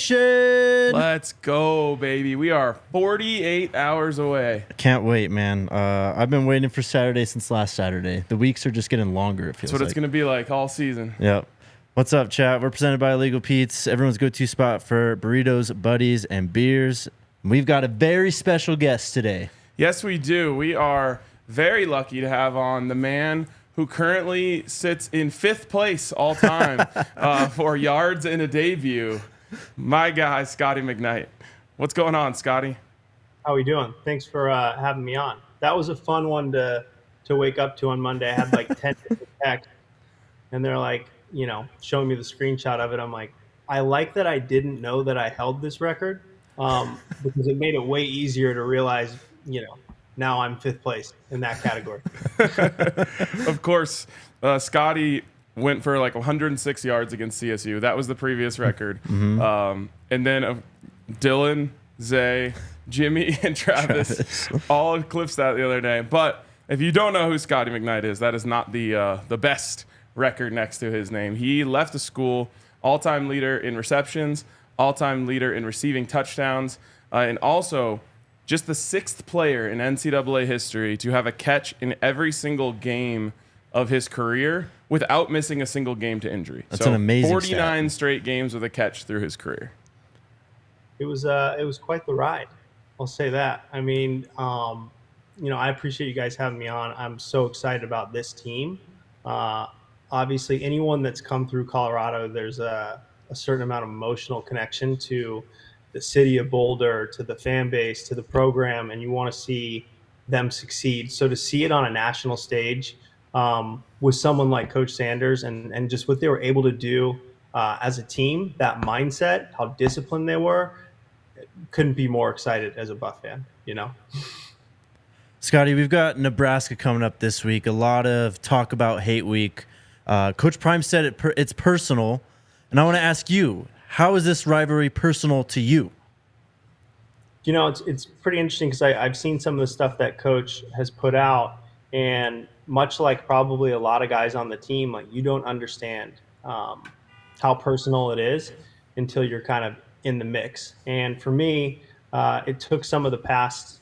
Nation. Let's go, baby. We are 48 hours away. Can't wait, man. I've been waiting for Saturday since last Saturday. The weeks are just getting longer, it feels That's what it's going to be like all season. Yep. What's up, chat? We're presented by Illegal Pete's, everyone's go-to spot for burritos, buddies, and beers. We've got a very special guest today. Yes, we do. We are very lucky to have on the man who currently sits in 5th place all time for yards in a debut. My guy, Scotty McKnight. What's going on, Scotty? How are we doing? Thanks for having me on. That was a fun one to wake up to on Monday. I had like 10 different texts, and they're like, showing me the screenshot of it. I'm like, I like that I didn't know that I held this record because it made it way easier to realize, now I'm 5th place in that category. Of course, Scotty went for like 106 yards against CSU. That was the previous record. Mm-hmm. And then Dylan, Zay, Jimmy, and Travis all eclipsed that the other day. But if you don't know who Scotty McKnight is, that is not the best record next to his name. He left the school all-time leader in receptions, all-time leader in receiving touchdowns, and also just the 6th player in NCAA history to have a catch in every single game of his career without missing a single game to injury. That's an amazing 49 straight games with a catch through his career. It was quite the ride. I'll say that. I mean, I appreciate you guys having me on. I'm so excited about this team. Obviously, anyone that's come through Colorado, there's a certain amount of emotional connection to the city of Boulder, to the fan base, to the program, and you want to see them succeed. So to see it on a national stage with someone like Coach Sanders and just what they were able to do as a team, that mindset, how disciplined they were, couldn't be more excited as a Buff fan, Scotty, we've got Nebraska coming up this week. A lot of talk about hate week. Coach Prime said it's personal, and I want to ask you, how is this rivalry personal to you? It's pretty interesting because I've seen some of the stuff that Coach has put out, and much like probably a lot of guys on the team, like you don't understand how personal it is until you're kind of in the mix. And for me, it took some of the past,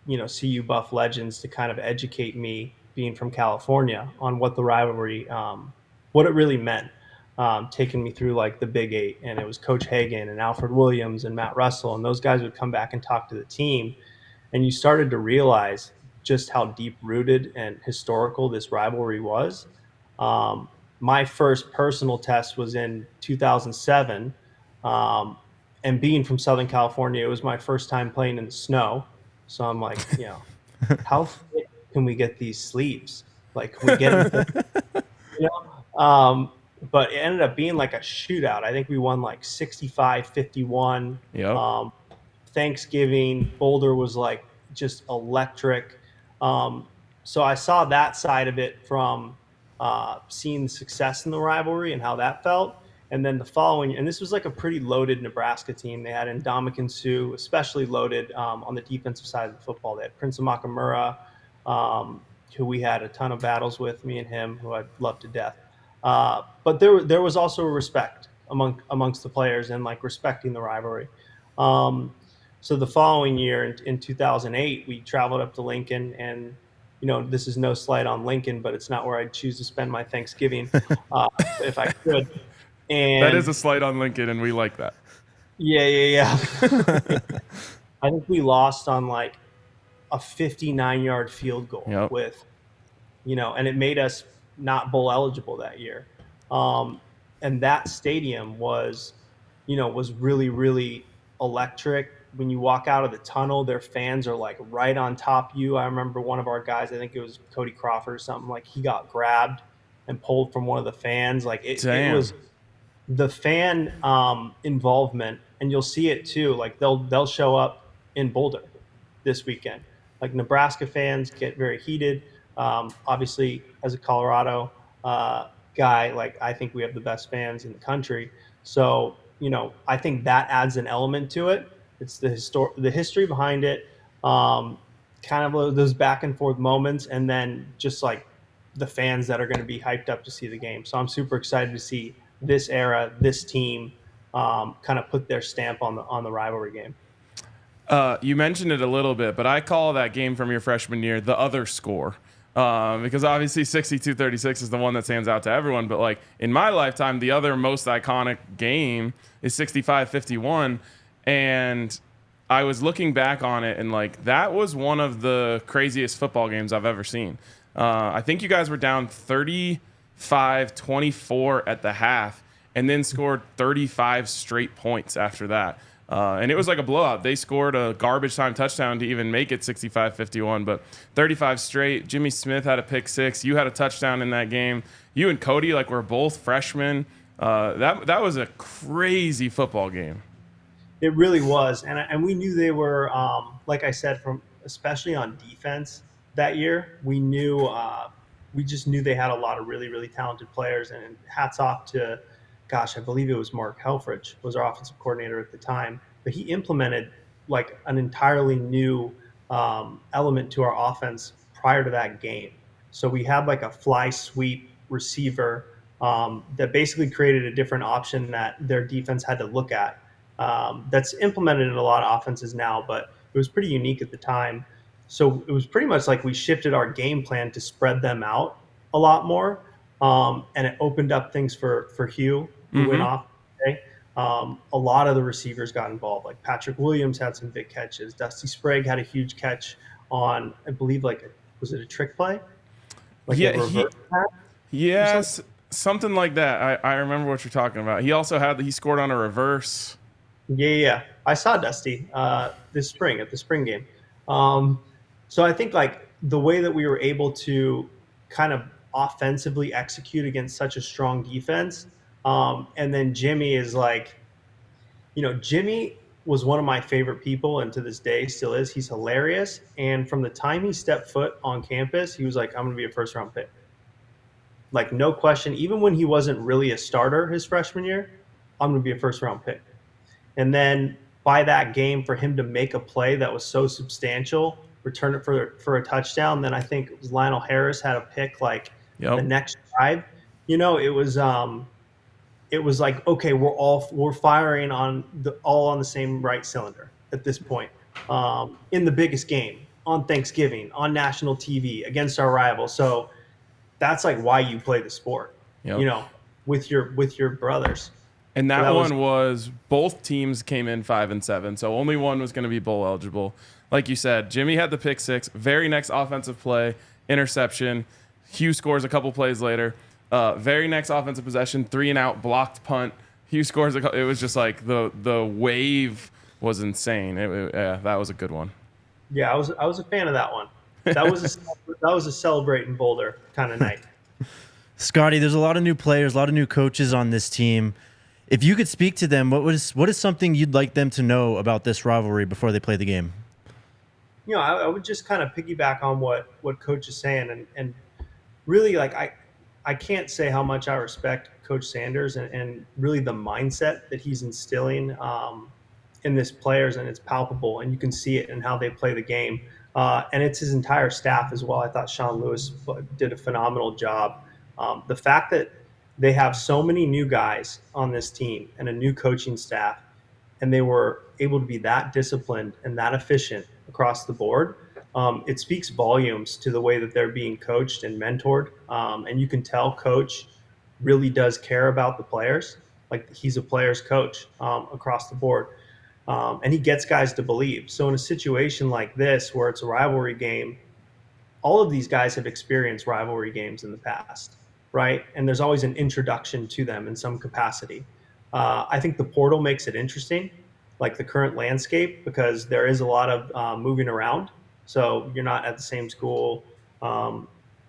CU Buff legends to kind of educate me, being from California, on what the rivalry, what it really meant. Taking me through like the Big Eight, and it was Coach Hagan and Alfred Williams and Matt Russell, and those guys would come back and talk to the team, and you started to realize just how deep rooted and historical this rivalry was. My first personal test was in 2007, and being from Southern California, it was my first time playing in the snow. So I'm like, how thick can we get these sleeves? Like, can we get them? But it ended up being like a shootout. I think we won like 65-51. Yep. Thanksgiving, Boulder was like just electric. So I saw that side of it from seeing the success in the rivalry and how that felt. And then the following, and this was like a pretty loaded Nebraska team. They had Ndamukong Suh, especially loaded on the defensive side of the football. They had Prince Amakamura, who we had a ton of battles with, me and him, who I loved to death. But there was also a respect amongst the players and like respecting the rivalry. So the following year in 2008, we traveled up to Lincoln, and this is no slight on Lincoln, but it's not where I'd choose to spend my Thanksgiving if I could. And that is a slight on Lincoln, and we like that. Yeah. I think we lost on like a 59-yard field goal with, and it made us not bowl eligible that year. And that stadium was really, really electric. When you walk out of the tunnel, their fans are like right on top of you. I remember one of our guys, I think it was Cody Crawford or something, like he got grabbed and pulled from one of the fans. Like it was the fan involvement, and you'll see it too. Like they'll show up in Boulder this weekend. Like Nebraska fans get very heated. Obviously, as a Colorado guy, like I think we have the best fans in the country. So I think that adds an element to it. It's the history behind it, kind of those back and forth moments, and then just like the fans that are going to be hyped up to see the game. So I'm super excited to see this era, this team, kind of put their stamp on the rivalry game. You mentioned it a little bit, but I call that game from your freshman year the other score. Because obviously 62-36 is the one that stands out to everyone. But like in my lifetime, the other most iconic game is 65-51. And I was looking back on it, and like that was one of the craziest football games I've ever seen. I think you guys were down 35-24 at the half and then scored 35 straight points after that. And it was like a blowout. They scored a garbage time touchdown to even make it 65-51, but 35 straight. Jimmy Smith had a pick six. You had a touchdown in that game. You and Cody were both freshmen. That was a crazy football game. It really was, and we knew they were, like I said, especially on defense that year. We just knew they had a lot of really, really talented players. And hats off to, I believe it was Mark Helfrich was our offensive coordinator at the time, but he implemented like an entirely new element to our offense prior to that game. So we had like a fly sweep receiver that basically created a different option that their defense had to look at. That's implemented in a lot of offenses now, but it was pretty unique at the time. So it was pretty much like we shifted our game plan to spread them out a lot more. And it opened up things for Hugh, who went off today. A lot of the receivers got involved. Like Patrick Williams had some big catches. Dusty Sprague had a huge catch on, I believe, was it a trick play? Like a reverse pass? Yes, something like that. I remember what you're talking about. He also he scored on a reverse. Yeah. I saw Dusty this spring at the spring game. So I think like the way that we were able to kind of offensively execute against such a strong defense. And then Jimmy is like, Jimmy was one of my favorite people, and to this day still is. He's hilarious. And from the time he stepped foot on campus, he was like, I'm going to be a first-round pick. Like, no question. Even when he wasn't really a starter his freshman year, I'm going to be a first-round pick. And then by that game, for him to make a play that was so substantial, return it for a touchdown, then I think it was Lionel Harris had a pick the next drive. It was like, okay, we're firing all on the same right cylinder at this point. In the biggest game on Thanksgiving on national TV against our rival. So that's like why you play the sport, with your brothers. And that one was both teams came in 5-7, so only one was going to be bowl eligible. Like you said, Jimmy had the pick six. Very next offensive play, interception. Hugh scores a couple plays later. Very next offensive possession, 3-and-out, blocked punt. Hugh scores. It was just like the wave was insane. That was a good one. Yeah, I was a fan of that one. That was a celebrate in Boulder kind of night. Scotty, there's a lot of new players, a lot of new coaches on this team. If you could speak to them, what is something you'd like them to know about this rivalry before they play the game? I would just kind of piggyback on what Coach is saying, and really like I can't say how much I respect Coach Sanders and really the mindset that he's instilling in this players, and it's palpable, and you can see it in how they play the game, and it's his entire staff as well. I thought Sean Lewis did a phenomenal job. The fact that they have so many new guys on this team and a new coaching staff, and they were able to be that disciplined and that efficient across the board. It speaks volumes to the way that they're being coached and mentored. And you can tell Coach really does care about the players. Like, he's a player's coach across the board. And he gets guys to believe. So in a situation like this, where it's a rivalry game, all of these guys have experienced rivalry games in the past, right? And there's always an introduction to them in some capacity. I think the portal makes it interesting, like the current landscape, because there is a lot of moving around. So you're not at the same school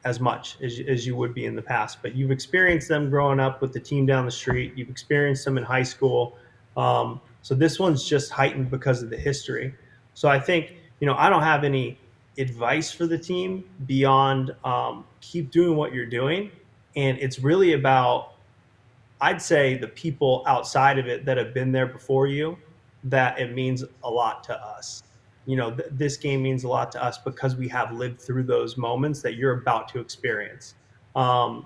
as much as you would be in the past. But you've experienced them growing up with the team down the street. You've experienced them in high school. So this one's just heightened because of the history. So I think, I don't have any advice for the team beyond keep doing what you're doing. And it's really about, I'd say, the people outside of it that have been there before you, that it means a lot to us. This game means a lot to us because we have lived through those moments that you're about to experience. And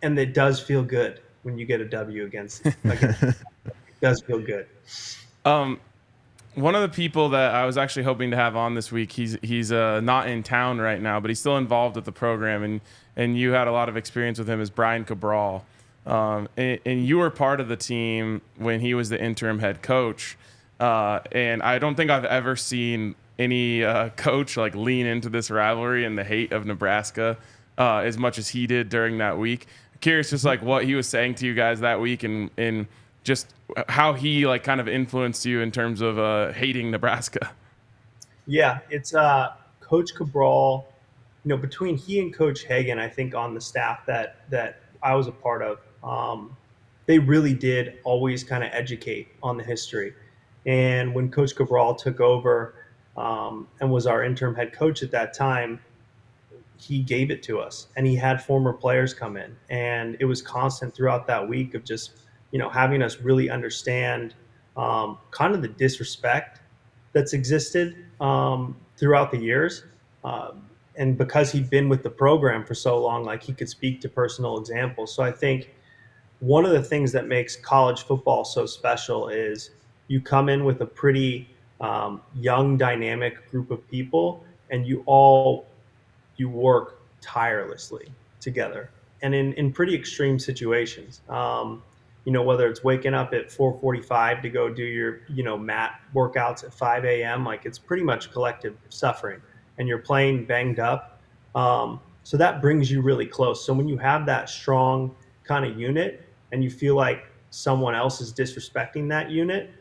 it does feel good when you get a W against Does feel good. One of the people that I was actually hoping to have on this week, he's not in town right now, but he's still involved with the program, and you had a lot of experience with him, is Brian Cabral. And you were part of the team when he was the interim head coach. And I don't think I've ever seen any coach like lean into this rivalry and the hate of Nebraska as much as he did during that week. Curious just like what he was saying to you guys that week and just how he like kind of influenced you in terms of hating Nebraska. Yeah, it's Coach Cabral. Between he and Coach Hagan, I think on the staff that I was a part of, they really did always kind of educate on the history. And when Coach Cabral took over and was our interim head coach at that time, he gave it to us, and he had former players come in, and it was constant throughout that week of just having us really understand kind of the disrespect that's existed throughout the years. And because he'd been with the program for so long, like he could speak to personal examples. So I think one of the things that makes college football so special is you come in with a pretty young, dynamic group of people, and you work tirelessly together and in pretty extreme situations. Whether it's waking up at 4:45 to go do your mat workouts at 5 a.m., like it's pretty much collective suffering, and you're playing banged up. So that brings you really close. So when you have that strong kind of unit and you feel like someone else is disrespecting that unit,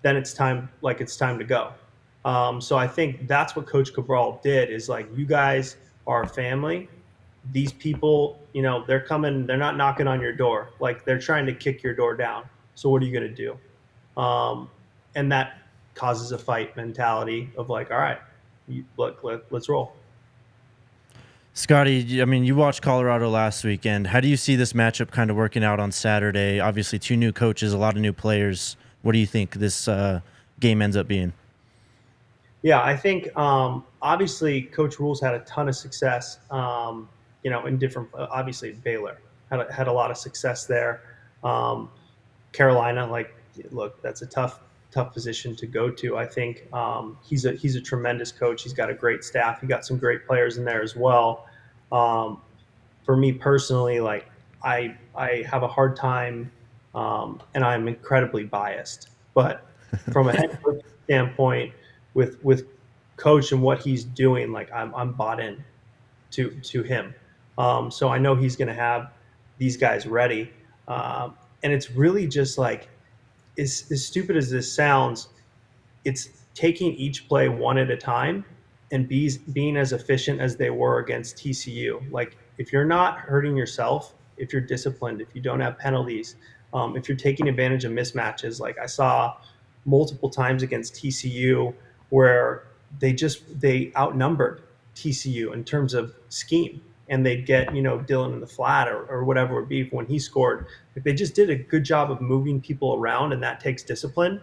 then it's time to go. So I think that's what Coach Cabral did, is like, you guys are a family. These people, they're coming, they're not knocking on your door. Like, they're trying to kick your door down. So what are you going to do? And that causes a fight mentality of like, all right, let's roll. Scotty, I mean, you watched Colorado last weekend. How do you see this matchup kind of working out on Saturday? Obviously, 2 new coaches, a lot of new players. What do you think this game ends up being? Yeah, I think obviously Coach Rule's had a ton of success, in different. Obviously, Baylor had a lot of success there. Carolina, look, that's a tough position to go to. I think he's a tremendous coach. He's got a great staff. He got some great players in there as well. For me personally, like I have a hard time, and I'm incredibly biased. But from a head coach standpoint, with Coach and what he's doing, like I'm bought in to him. So I know he's going to have these guys ready, and it's really just like, as stupid as this sounds, it's taking each play one at a time and being as efficient as they were against TCU. Like, if you're not hurting yourself, if you're disciplined, if you don't have penalties, if you're taking advantage of mismatches, like I saw multiple times against TCU where they outnumbered TCU in terms of scheme, and they'd get, Dylan in the flat or whatever it would be when he scored. Like, they just did a good job of moving people around, and that takes discipline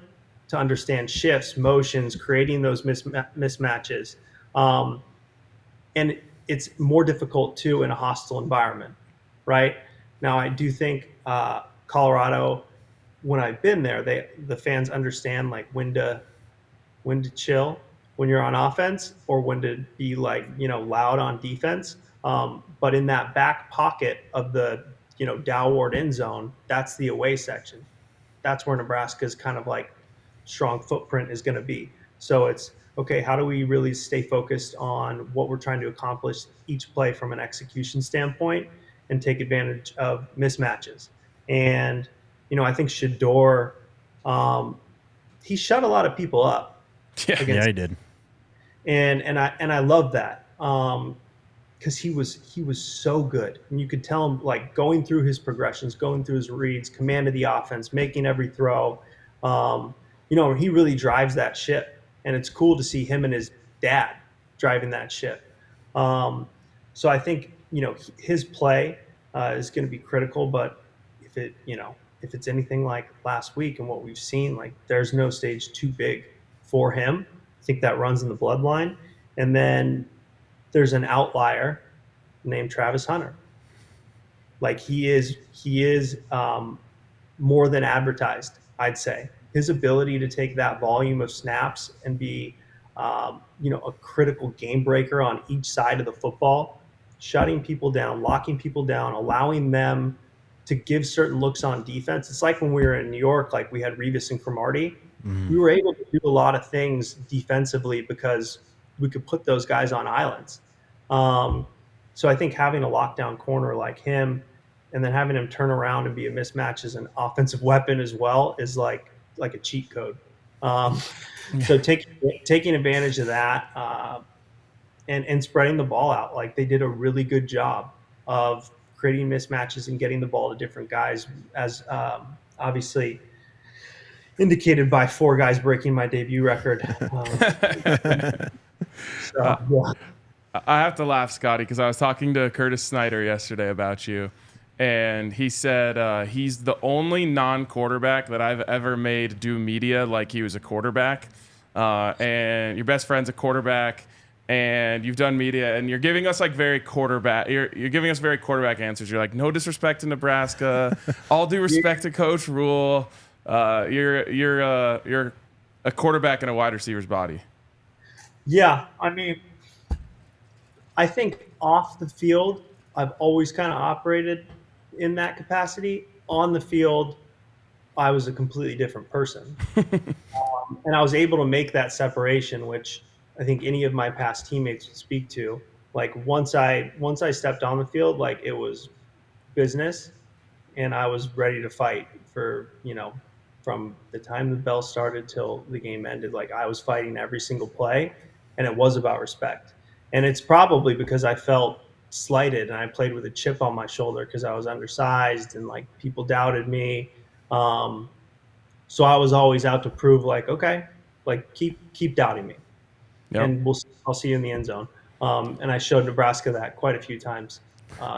to understand shifts, motions, creating those mismatches. And it's more difficult too in a hostile environment, right? Now, I do think Colorado, when I've been there, the fans understand like when to chill when you're on offense, or when to be loud on defense. But in that back pocket of the Dow Ward end zone, that's the away section. That's where Nebraska's kind of like strong footprint is going to be. So it's okay, how do we really stay focused on what we're trying to accomplish each play from an execution standpoint and take advantage of mismatches? And I think Shedeur, he shut a lot of people up. Yeah, he did. And I love that. Because he was so good, and you could tell him, like, going through his progressions, going through his reads, command of the offense, making every throw. He really drives that ship, and it's cool to see him and his dad driving that ship. So I think his play is going to be critical. But if it's anything like last week and what we've seen, like, there's no stage too big for him. I think that runs in the bloodline, and then there's an outlier named Travis Hunter. Like, he is more than advertised, I'd say. His ability to take that volume of snaps and be, a critical game breaker on each side of the football, shutting people down, locking people down, allowing them to give certain looks on defense. It's like when we were in New York, like we had Revis and Cromartie. We were able to do a lot of things defensively because we could put those guys on islands. So I think having a lockdown corner like him and then having him turn around and be a mismatch as an offensive weapon as well is like a cheat code. So taking advantage of that and spreading the ball out, like they did a really good job of creating mismatches and getting the ball to different guys, as obviously indicated by 4 guys breaking my debut record. I have to laugh, Scotty, because I was talking to Curtis Snyder yesterday about you, and he said he's the only non-quarterback that I've ever made do media like he was a quarterback. And your best friend's a quarterback, and you've done media, and you're giving us like very quarterback. You're giving us very quarterback answers. You're like, no disrespect to Nebraska, all due respect to Coach Rule. You're a quarterback in a wide receiver's body. Yeah, I mean, I think off the field, I've always kind of operated in that capacity. On the field, I was a completely different person. And I was able to make that separation, which I think any of my past teammates would speak to. Like once I stepped on the field, like it was business, and I was ready to fight for, from the time the bell started till the game ended. Like I was fighting every single play, and it was about respect. And it's probably because I felt slighted and I played with a chip on my shoulder because I was undersized and like people doubted me. So I was always out to prove like, okay, like keep doubting me. Yep. And I'll see you in the end zone. And I showed Nebraska that quite a few times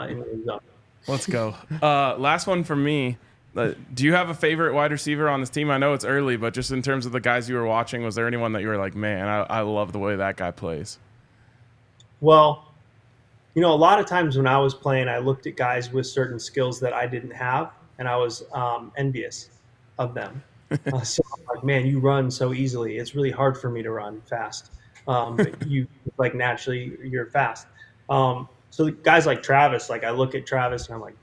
in the end zone. Let's go. Last one from me. Do you have a favorite wide receiver on this team? I know it's early, but just in terms of the guys you were watching, was there anyone that you were like, man, I love the way that guy plays? Well, a lot of times when I was playing, I looked at guys with certain skills that I didn't have, and I was envious of them. So I'm like, man, you run so easily. It's really hard for me to run fast. But you like naturally you're fast. So guys like Travis, like I look at Travis and I'm like,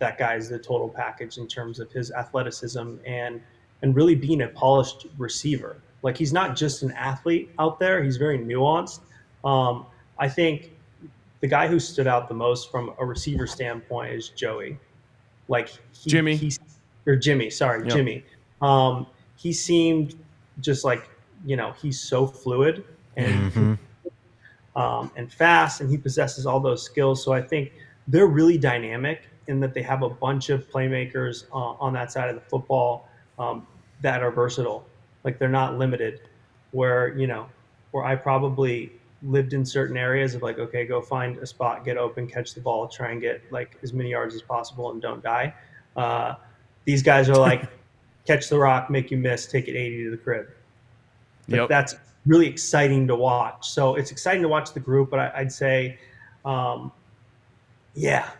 that guy's the total package in terms of his athleticism and really being a polished receiver. Like he's not just an athlete out there. He's very nuanced. I think the guy who stood out the most from a receiver standpoint is Joey. Like Jimmy. Yep. Jimmy. He seemed just like, he's so fluid and and fast, and he possesses all those skills. So I think they're really dynamic in that they have a bunch of playmakers on that side of the football that are versatile. Like they're not limited where I probably lived in certain areas of like, okay, go find a spot, get open, catch the ball, try and get like as many yards as possible and don't die. These guys are like, catch the rock, make you miss, take it 80 to the crib. Yep. That's really exciting to watch. So it's exciting to watch the group, but I'd say, I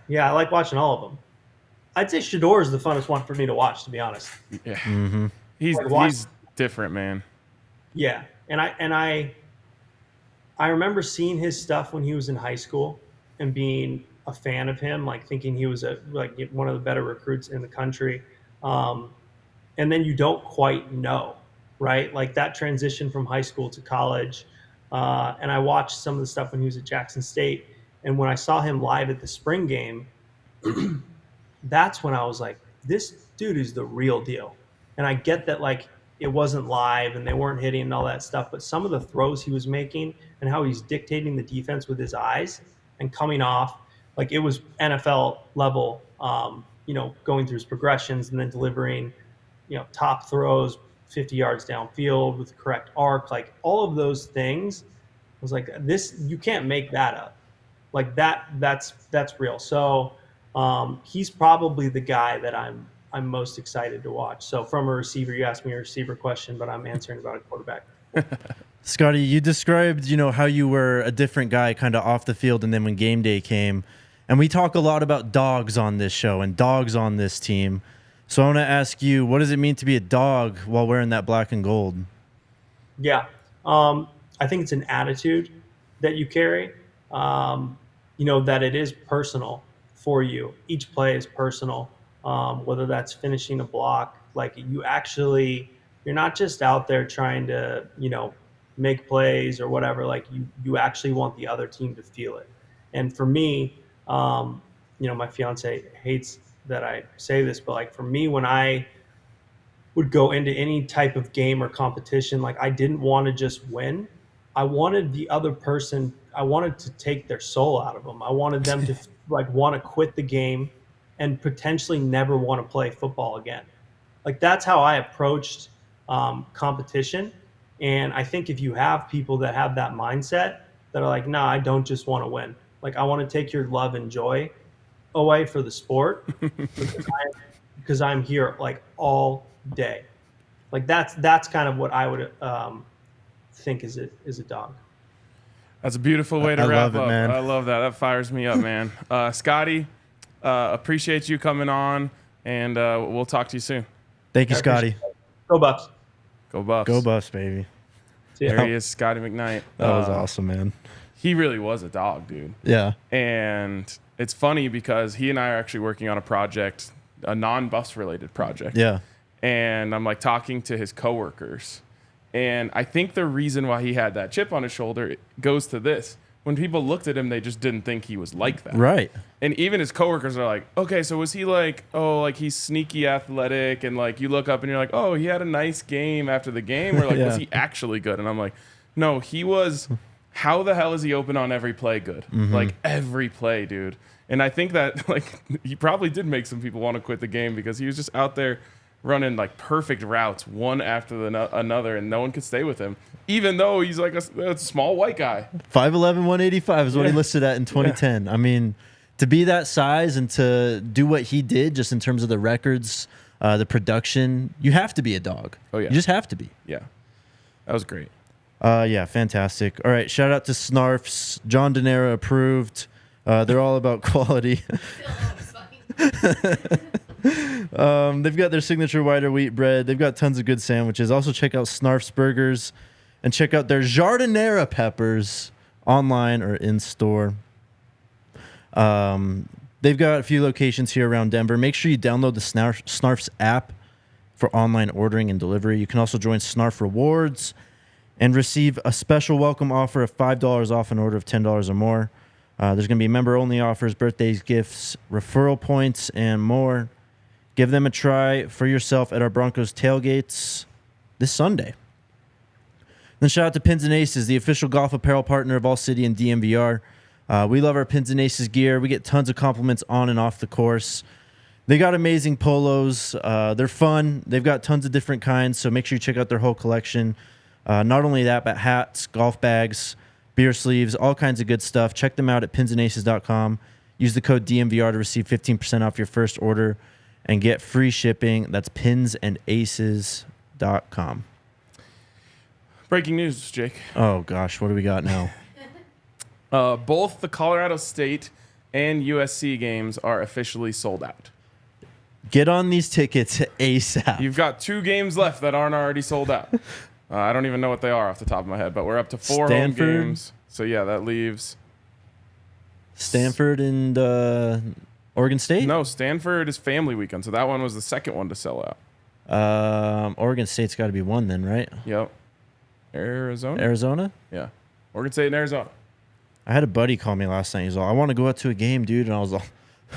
like watching all of them. I'd say Shedeur is the funnest one for me to watch, to be honest. Yeah, he's different, man. Yeah, and I remember seeing his stuff when he was in high school and being a fan of him, like thinking he was one of the better recruits in the country. And then you don't quite know, right? Like that transition from high school to college. And I watched some of the stuff when he was at Jackson State. And when I saw him live at the spring game, that's when I was like, this dude is the real deal. And I get that like it wasn't live and they weren't hitting and all that stuff, but some of the throws he was making and how he's dictating the defense with his eyes and coming off, like it was NFL level, going through his progressions and then delivering, top throws, 50 yards downfield with the correct arc, like all of those things. I was like, this, you can't make that up. Like that's real. So he's probably the guy that I'm most excited to watch. So from a receiver, you asked me a receiver question, but I'm answering about a quarterback. Scotty, you described, how you were a different guy kind of off the field and then when game day came. And we talk a lot about dogs on this show and dogs on this team. So I want to ask you, what does it mean to be a dog while wearing that black and gold? Yeah. I think it's an attitude that you carry, that it is personal for you. Each play is personal, whether that's finishing a block. Like you're not just out there trying to, make plays or whatever. Like you actually want the other team to feel it. And for me, my fiance hates that I say this, but like for me, when I would go into any type of game or competition, like I didn't want to just win. I wanted the other person, I wanted to take their soul out of them. I wanted them to want to quit the game and potentially never want to play football again. Like that's how I approached competition. And I think if you have people that have that mindset that are like, nah, I don't just want to win. Like I want to take your love and joy away for the sport because I'm here like all day. Like that's kind of what I would think is a dog. That's a beautiful way to wrap up. Man. I love that. That fires me up, man. Scotty, appreciate you coming on, and we'll talk to you soon. Thank you, Scotty. Go Buffs. Go Buffs. Go Buffs, baby. There he is, Scotty McKnight. That was awesome, man. He really was a dog, dude. Yeah. And it's funny because he and I are actually working on a project, a non-Buffs related project. Yeah. And I'm like talking to his coworkers. And I think the reason why he had that chip on his shoulder goes to this. When people looked at him, they just didn't think he was like that. Right. And even his coworkers are like, okay, so was he like, he's sneaky athletic, and like you look up and you're like, oh, he had a nice game after the game, or like, was he actually good? And I'm like, no, he was. How the hell is he open on every play good? Mm-hmm. Like every play, dude. And I think that like he probably did make some people want to quit the game because he was just out there running like perfect routes one after another, and no one could stay with him, even though he's like a small white guy. 5'11", 185 is what he listed at in 2010. Yeah. I mean, to be that size and to do what he did just in terms of the records, the production, you have to be a dog. Oh, yeah. You just have to be. Yeah. That was great. Yeah, fantastic. All right, shout out to Snarfs. John Denera approved. They're all about quality. They've got their signature white wheat bread. They've got tons of good sandwiches. Also, check out Snarf's Burgers and check out their Jardinera peppers online or in store. They've got a few locations here around Denver. Make sure you download the Snarf's app for online ordering and delivery. You can also join Snarf Rewards and receive a special welcome offer of $5 off an order of $10 or more. There's going to be member-only offers, birthdays, gifts, referral points, and more. Give them a try for yourself at our Broncos tailgates this Sunday. Then shout out to Pins and Aces, the official golf apparel partner of ALLCITY and DNVR. We love our Pins and Aces gear. We get tons of compliments on and off the course. They got amazing polos. They're fun. They've got tons of different kinds, so make sure you check out their whole collection. Not only that, but hats, golf bags, beer sleeves, all kinds of good stuff. Check them out at pinsandaces.com. Use the code DNVR to receive 15% off your first order and get free shipping. That's pinsandaces.com. Breaking news, Jake. Oh, gosh. What do we got now? Both the Colorado State and USC games are officially sold out. Get on these tickets ASAP. You've got 2 games left that aren't already sold out. I don't even know what they are off the top of my head, but we're up to 4 home games. So, yeah, that leaves Stanford and Oregon State? No, Stanford is family weekend, so that one was the second one to sell out. Oregon State's got to be one then, right? Yep. Arizona? Arizona? Yeah. Oregon State and Arizona. I had a buddy call me last night. He's all, I want to go out to a game, dude. And I was all,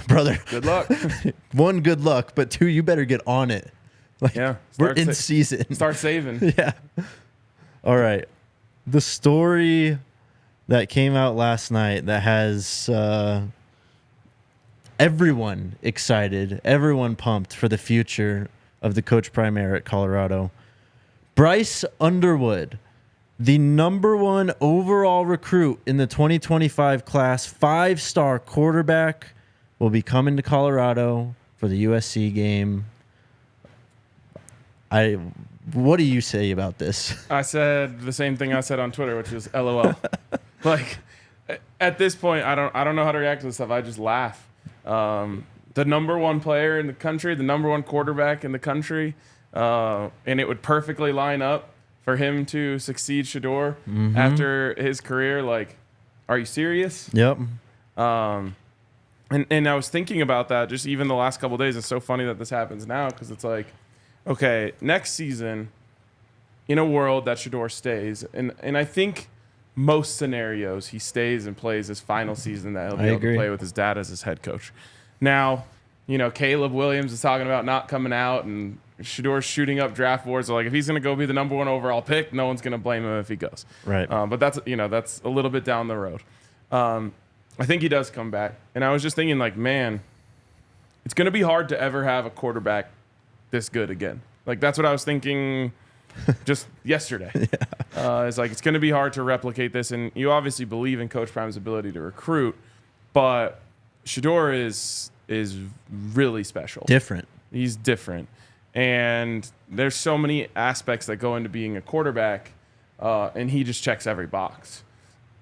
brother. Good luck. 1, good luck. But 2, you better get on it. Like, yeah. We're in season. Start saving. Yeah. All right. The story that came out last night that has everyone excited, everyone pumped for the future of the Coach Prime era at Colorado. Bryce Underwood, the #1 overall recruit in the 2025 class, 5-star quarterback, will be coming to Colorado for the USC game. What do you say about this? I said the same thing I said on Twitter, which was LOL. Like, at this point, I don't know how to react to this stuff. I just laugh. the number one player in the country, the number one quarterback in the country, and it would perfectly line up for him to succeed Shedeur after his career. Like, are you serious? Yep. And I was thinking about that just even the last couple of days. It's so funny that this happens now because it's like, okay, next season, in a world that Shedeur stays, and I think most scenarios he stays and plays his final season that he'll be able to play with his dad as his head coach. Now, Caleb Williams is talking about not coming out, and Shedeur's shooting up draft boards. So like, if he's going to go be the number one overall pick, no one's going to blame him if he goes. Right. But that's a little bit down the road. I think he does come back. And I was just thinking, like, man, it's going to be hard to ever have a quarterback this good again. Like, that's what I was thinking just yesterday. It's like, it's going to be hard to replicate this. And you obviously believe in Coach Prime's ability to recruit, but Shedeur is really special. Different. He's different. And there's so many aspects that go into being a quarterback, and he just checks every box.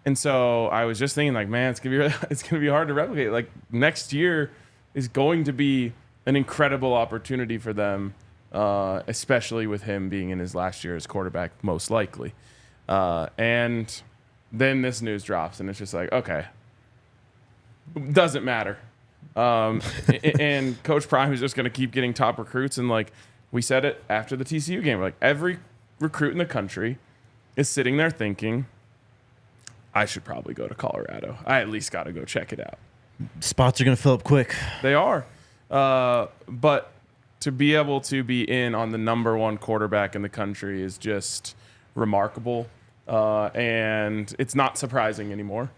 And so I was just thinking, like, man, it's gonna be hard to replicate. Like, next year is going to be an incredible opportunity for them, especially with him being in his last year as quarterback, most likely. And then this news drops, and it's just like, okay, doesn't matter. And Coach Prime is just going to keep getting top recruits. And, like, we said it after the TCU game, like, every recruit in the country is sitting there thinking, I should probably go to Colorado. I at least got to go check it out. Spots are going to fill up quick. They are. But to be able to be in on the number one quarterback in the country is just remarkable. And it's not surprising anymore.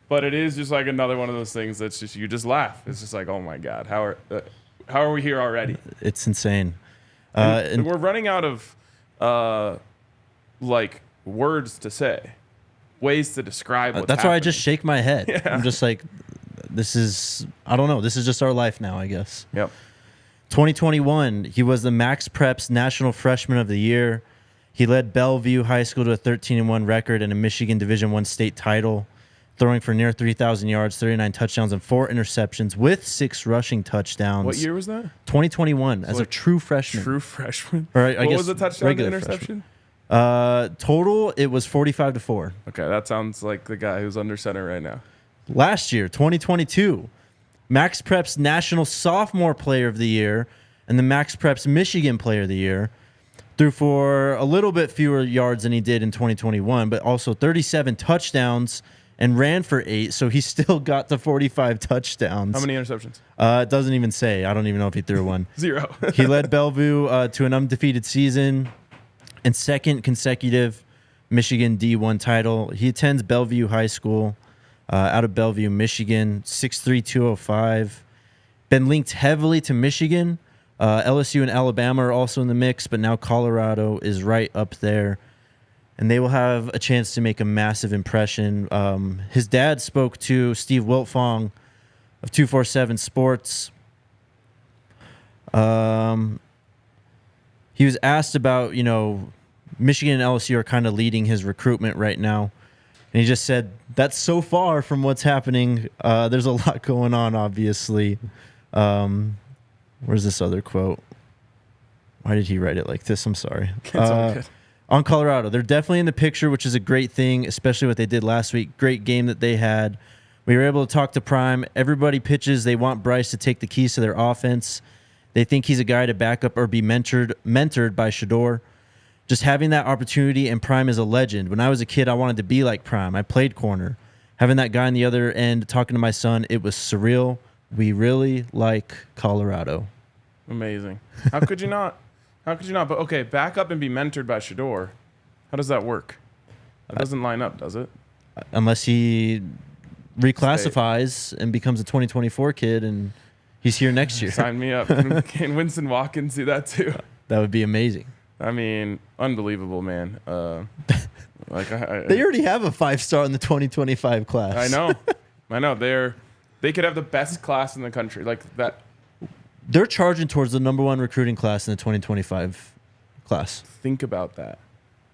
But it is just like another one of those things that's just, you just laugh. It's just like, oh my God, how are we here already? It's insane. And we're running out of like words to say, ways to describe what's that's happening. why I just shake my head. Yeah. I'm just like, I don't know. This is just our life now, I guess. Yep. 2021, he was the Max Preps National Freshman of the Year. He led Bellevue High School to a 13-1 record and a Michigan Division I state title, throwing for near 3,000 yards, 39 touchdowns, and 4 interceptions with 6 rushing touchdowns. What year was that? 2021, as like a true freshman. True freshman. Or what was the touchdown to interception? Total, it was 45-4. Okay, that sounds like the guy who's under center right now. Last year, 2022, Max Preps National Sophomore Player of the Year and the Max Preps Michigan Player of the Year. Threw for a little bit fewer yards than he did in 2021, but also 37 touchdowns and ran for 8, so he still got the 45 touchdowns. How many interceptions? It doesn't even say. I don't even know if he threw one. 0. He led Bellevue to an undefeated season and second consecutive Michigan D1 title. He attends Bellevue High School out of Bellevue, Michigan, 6'3", 205. Been linked heavily to Michigan. LSU and Alabama are also in the mix, but now Colorado is right up there. And they will have a chance to make a massive impression. His dad spoke to Steve Wiltfong of 247 Sports. He was asked about, Michigan and LSU are kind of leading his recruitment right now. And he just said, that's so far from what's happening. There's a lot going on, obviously. Where's this other quote? Why did he write it like this? I'm sorry. It's all good. On Colorado, they're definitely in the picture, which is a great thing, especially what they did last week. Great game that they had. We were able to talk to Prime. Everybody pitches. They want Bryce to take the keys to their offense. They think he's a guy to back up or be mentored by Shedeur. Just having that opportunity, and Prime is a legend. When I was a kid, I wanted to be like Prime. I played corner. Having that guy on the other end talking to my son, it was surreal. We really like Colorado. Amazing. How could you not? How could you not? But okay, back up and be mentored by Shedeur. How does that work? That doesn't line up, does it? Unless he reclassifies and becomes a 2024 kid and he's here next year. Sign me up. Can Winston Watkins do that too? That would be amazing. I mean, unbelievable, man. They already have a 5-star in the 2025 class. I know. They could have the best class in the country. Like that. They're charging towards the number 1 recruiting class in the 2025 class. Think about that.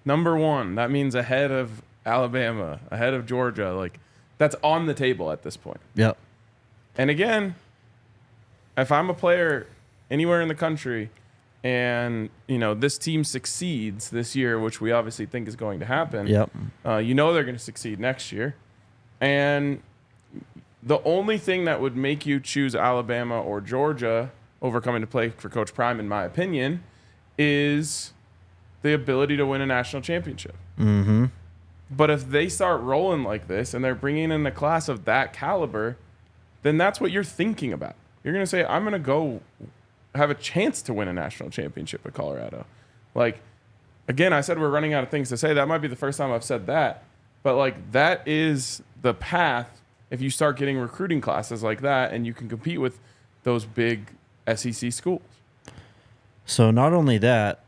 Number 1. That means ahead of Alabama, ahead of Georgia. Like, that's on the table at this point. Yep. And again, if I'm a player anywhere in the country and, this team succeeds this year, which we obviously think is going to happen, Yep. they're going to succeed next year. And the only thing that would make you choose Alabama or Georgia over coming to play for Coach Prime, in my opinion, is the ability to win a national championship. Mm-hmm. But if they start rolling like this and they're bringing in a class of that caliber, then that's what you're thinking about. You're going to say, I'm going to go have a chance to win a national championship at Colorado. Like, again, I said we're running out of things to say. That might be the first time I've said that. But, like, that is the path if you start getting recruiting classes like that and you can compete with those big SEC schools. So not only that,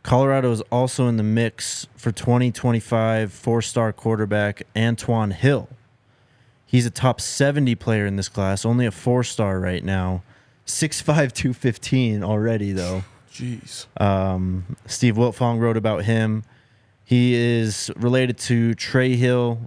Colorado is also in the mix for 2025 four-star quarterback Antoine Hill. He's a top 70 player in this class, only a four-star right now. 6'5", 215 already, though. Jeez. Steve Wiltfong wrote about him. He is related to Trey Hill.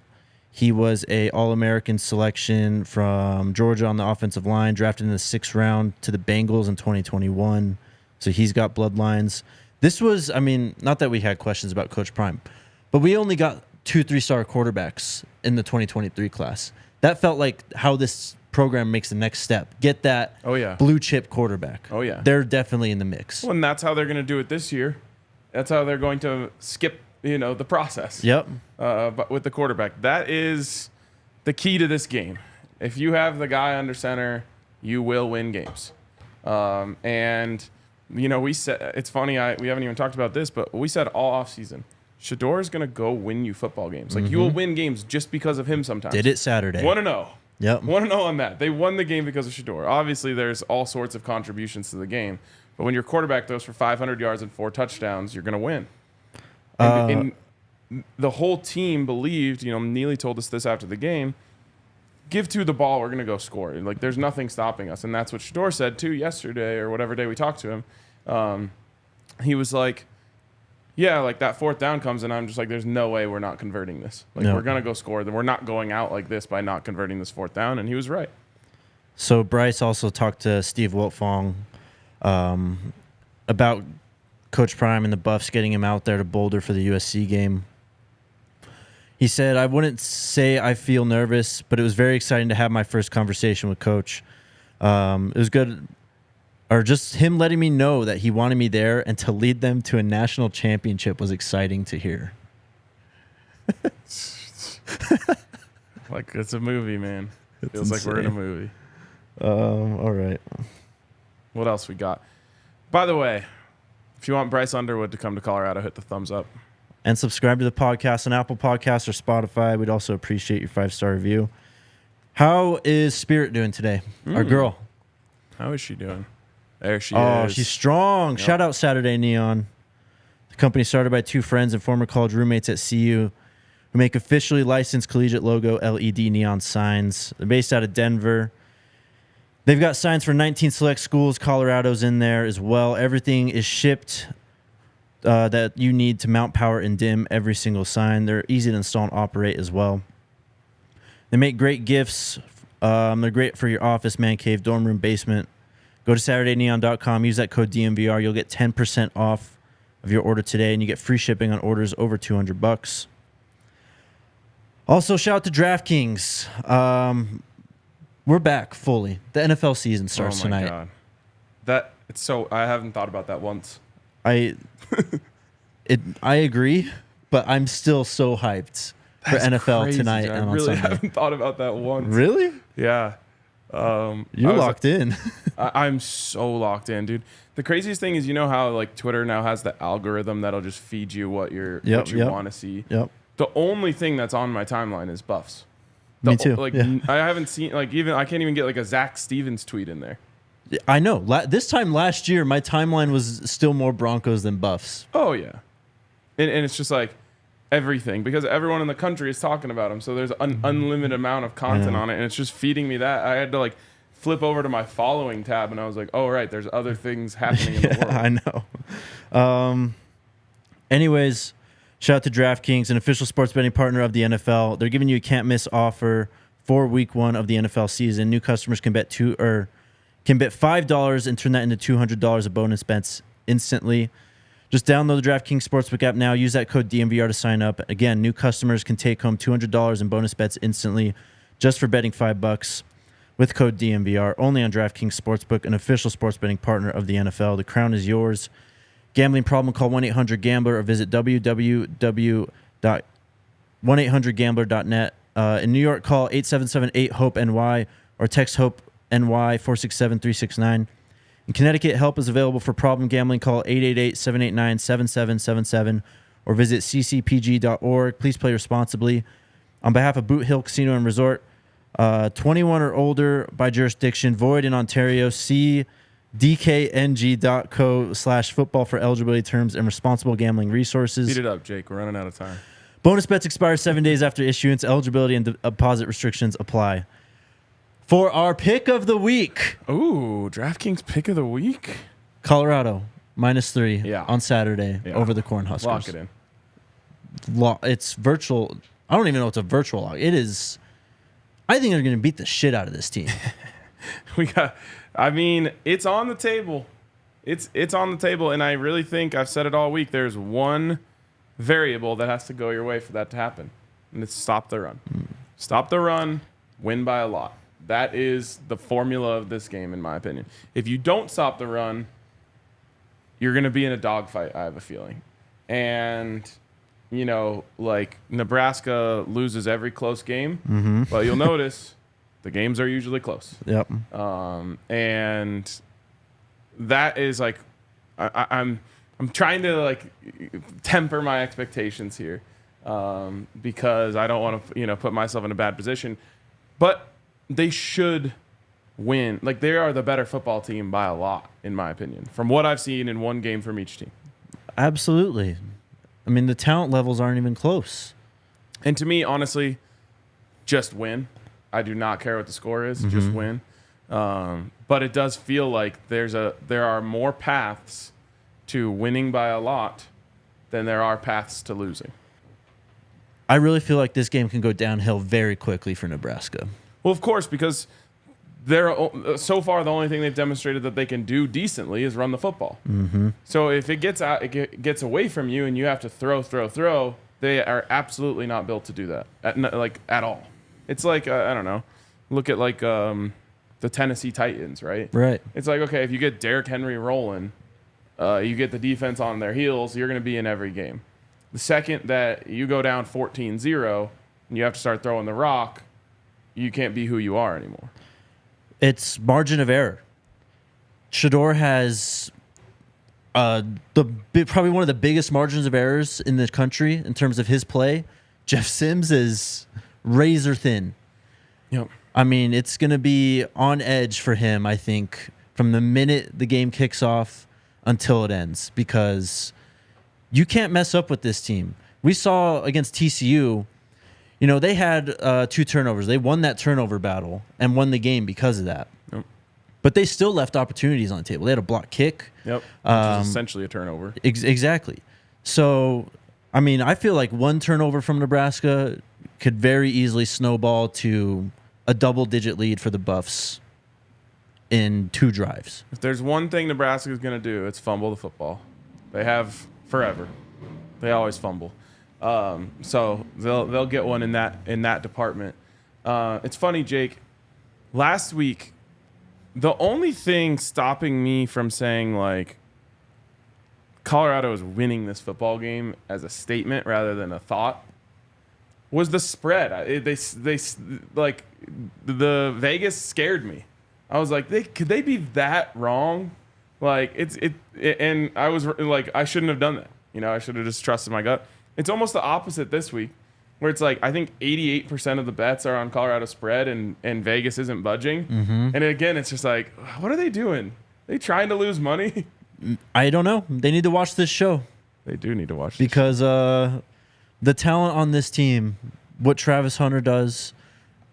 He was a All-American selection from Georgia on the offensive line, drafted in the 6th round to the Bengals in 2021. So he's got bloodlines. This was, not that we had questions about Coach Prime, but we only got 2 3-star quarterbacks in the 2023 class. That felt like how this program makes the next step. Get that blue chip quarterback. Oh, yeah. They're definitely in the mix. Well, and that's how they're going to do it this year. That's how they're going to skip, the process. Yep. But with the quarterback, that is the key to this game. If you have the guy under center, you will win games. And we said, it's funny, we haven't even talked about this, but we said all offseason, Shedeur is going to go win you football games. Like, you will win games just because of him sometimes. Did it Saturday. 1-0. Yep. 1-0 on that. They won the game because of Shedeur. Obviously, there's all sorts of contributions to the game. But when your quarterback throws for 500 yards and 4 touchdowns, you're going to win. And the whole team believed, Neely told us this after the game, give to the ball, we're going to go score. Like, there's nothing stopping us. And that's what Shedeur said, too, yesterday or whatever day we talked to him. He was like, yeah, like that 4th down comes, and I'm just like, there's no way we're not converting this. Like, we're going to go score. We're not going out like this by not converting this 4th down. And he was right. So Bryce also talked to Steve Wiltfong about Coach Prime and the Buffs getting him out there to Boulder for the USC game. He said, I wouldn't say I feel nervous, but it was very exciting to have my first conversation with Coach. It was good. Or just him letting me know that he wanted me there and to lead them to a national championship was exciting to hear. Like, it's a movie, man. Feels like we're in a movie. All right. What else we got? By the way, if you want Bryce Underwood to come to Colorado, hit the thumbs up. And subscribe to the podcast on Apple Podcasts or Spotify. We'd also appreciate your 5-star review. How is Spirit doing today? Our girl. How is she doing? There she is. Oh, she's strong. Yep. Shout out Saturday Neon. The company started by 2 friends and former college roommates at CU who make officially licensed collegiate logo LED neon signs. They're based out of Denver. They've got signs for 19 select schools. Colorado's in there as well. Everything is shipped that you need to mount, power, and dim every single sign. They're easy to install and operate as well. They make great gifts. They're great for your office, man cave, dorm room, basement. Go to SaturdayNeon.com. Use that code DNVR. You'll get 10% off of your order today, and you get free shipping on orders over $200. Also, shout out to DraftKings. We're back fully. The NFL season starts tonight. God. I haven't thought about that once. I agree, but I'm still so hyped for NFL crazy, tonight John. and on really Sunday. haven't thought about that once. Really? Yeah. You're locked in. I'm so locked in, dude. The craziest thing is, how like Twitter now has the algorithm that'll just feed you what you want to see. Yep. The only thing that's on my timeline is Buffs. Me too. Like, yeah. I haven't seen I can't even get like a Zach Stevens tweet in there. I know. This time last year, my timeline was still more Broncos than Buffs. Oh yeah, and it's just like everything because everyone in the country is talking about them. So there's an unlimited amount of content on it, and it's just feeding me that. I had to like flip over to my following tab, and I was like, oh right, there's other things happening in the world. I know. Anyways. Shout out to DraftKings, an official sports betting partner of the NFL. They're giving you a can't-miss offer for Week 1 of the NFL season. New customers can bet can bet $5 and turn that into $200 of bonus bets instantly. Just download the DraftKings Sportsbook app now. Use that code DNVR to sign up. Again, new customers can take home $200 in bonus bets instantly just for betting $5 with code DNVR. Only on DraftKings Sportsbook, an official sports betting partner of the NFL. The crown is yours. Gambling problem? Call 1-800-GAMBLER or visit www.1800gambler.net. In New York, call 877-8-HOPE-NY or text HOPE-NY 467-369. In Connecticut, help is available for problem gambling. Call 888-789-7777 or visit ccpg.org. Please play responsibly. On behalf of Boot Hill Casino and Resort, 21 or older by jurisdiction, void in Ontario. See dkng.co/football for eligibility terms and responsible gambling resources. Beat it up, Jake. We're running out of time. Bonus bets expire 7 days after issuance. Eligibility and deposit restrictions apply. For our pick of the week. Ooh, DraftKings pick of the week? Colorado, -3 on Saturday over the Cornhuskers. Lock it in. It's virtual. I don't even know it's a virtual lock. It is. I think they're going to beat the shit out of this team. It's on the table. It's on the table, and I really think I've said it all week. There's one variable that has to go your way for that to happen, and it's stop the run. Stop the run, win by a lot. That is the formula of this game, in my opinion. If you don't stop the run, you're going to be in a dogfight, I have a feeling. And, Nebraska loses every close game, but you'll notice the games are usually close. Yep. And that is I'm trying to temper my expectations here because I don't want to put myself in a bad position, but they should win. They are the better football team by a lot, in my opinion, from what I've seen in one game from each team. Absolutely. I mean, the talent levels aren't even close. And to me, honestly, just win. I do not care what the score is. Just win. But it does feel like there are more paths to winning by a lot than there are paths to losing. I really feel like this game can go downhill very quickly for Nebraska. Well, of course, because they're so far the only thing they've demonstrated that they can do decently is run the football. So if it gets away from you and you have to throw, they are absolutely not built to do that at all. It's I don't know. Look at the Tennessee Titans, right? Right. It's okay, if you get Derrick Henry rolling, you get the defense on their heels, you're going to be in every game. The second that you go down 14-0 and you have to start throwing the rock, you can't be who you are anymore. It's margin of error. Shedeur has probably one of the biggest margins of errors in the country in terms of his play. Jeff Sims is razor thin. Yep. I mean, it's going to be on edge for him, I think, from the minute the game kicks off until it ends, because you can't mess up with this team. We saw against TCU, they had 2 turnovers. They won that turnover battle and won the game because of that. Yep. But they still left opportunities on the table. They had a block kick. Yep. Which is essentially a turnover. Exactly. So, I mean, I feel like one turnover from Nebraska could very easily snowball to a double-digit lead for the Buffs in 2 drives. If there's one thing Nebraska is going to do, it's fumble the football. They have forever. They always fumble. So they'll get one in that department. It's funny, Jake. Last week, the only thing stopping me from saying Colorado is winning this football game as a statement rather than a thought was the spread. The Vegas scared me. I was could they be that wrong? And I was I shouldn't have done that. I should have just trusted my gut. It's almost the opposite this week, where it's I think 88% of the bets are on Colorado spread and Vegas isn't budging. And again, it's just what are they doing? Are they trying to lose money? I don't know. They need to watch this show. They do need to watch this because the talent on this team, what Travis Hunter does,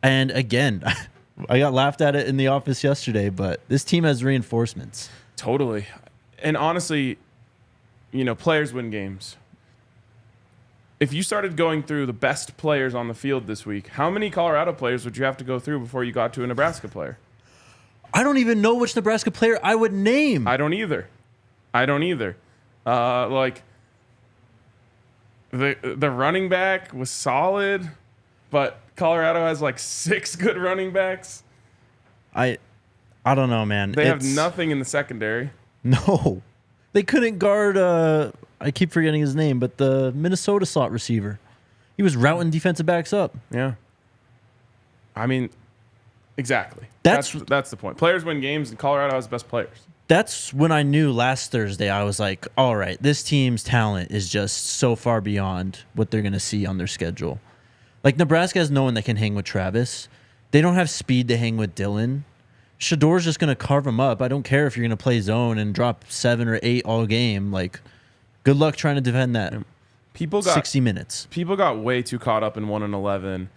and again, I got laughed at it in the office yesterday, but this team has reinforcements. Totally. And honestly, players win games. If you started going through the best players on the field this week, how many Colorado players would you have to go through before you got to a Nebraska player? I don't even know which Nebraska player I would name. I don't either. Like the running back was solid, but Colorado has like 6 good running backs. I don't know, man. They have nothing in the secondary. No. They couldn't guard I keep forgetting his name, but the Minnesota slot receiver. He was routing defensive backs up. Yeah. I mean, exactly. That's the point. Players win games, and Colorado has the best players. That's when I knew last Thursday. I was like, all right, this team's talent is just so far beyond what they're going to see on their schedule. Like, Nebraska has no one that can hang with Travis. They don't have speed to hang with Dylan. Shedeur's just going to carve them up. I don't care if you're going to play zone and drop 7 or 8 all game. Like, good luck trying to defend that. 60 minutes. People got way too caught up in 1-11.